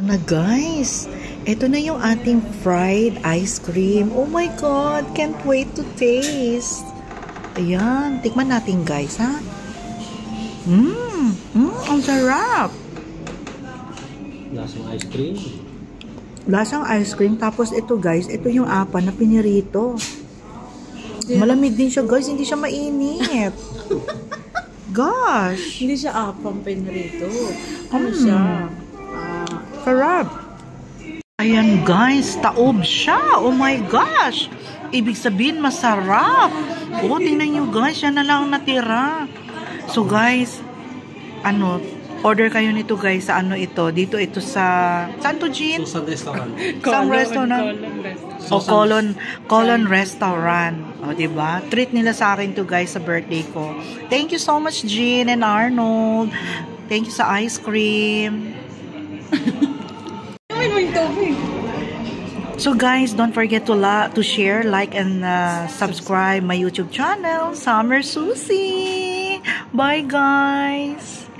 Na guys, ito na yung ating fried ice cream. Oh my God, can't wait to taste. Ayan, tikman natin guys, ha? Ang sarap. Lasang ice cream. Lasang ice cream. Tapos ito guys, ito yung apa na pinirito. Malamig din siya guys, hindi siya mainit. Gosh. Hindi siya apang pinrito. Ano siya? Sarap. Ayan guys, taob siya. Oh my gosh. Ibig sabihin masarap. Oh, tingnan nyo guys, yan na lang natira. So guys, order kayo nito guys sa dito ito sa, saan to Jean? Susan Restaurant. Sa restaurant. O Colon Restaurant. O diba? Treat nila sa akin to guys sa birthday ko. Thank you so much Jean and Arnold. Thank you sa ice cream. So guys, don't forget to share, like, and subscribe my YouTube channel, Summer Susie. Bye guys!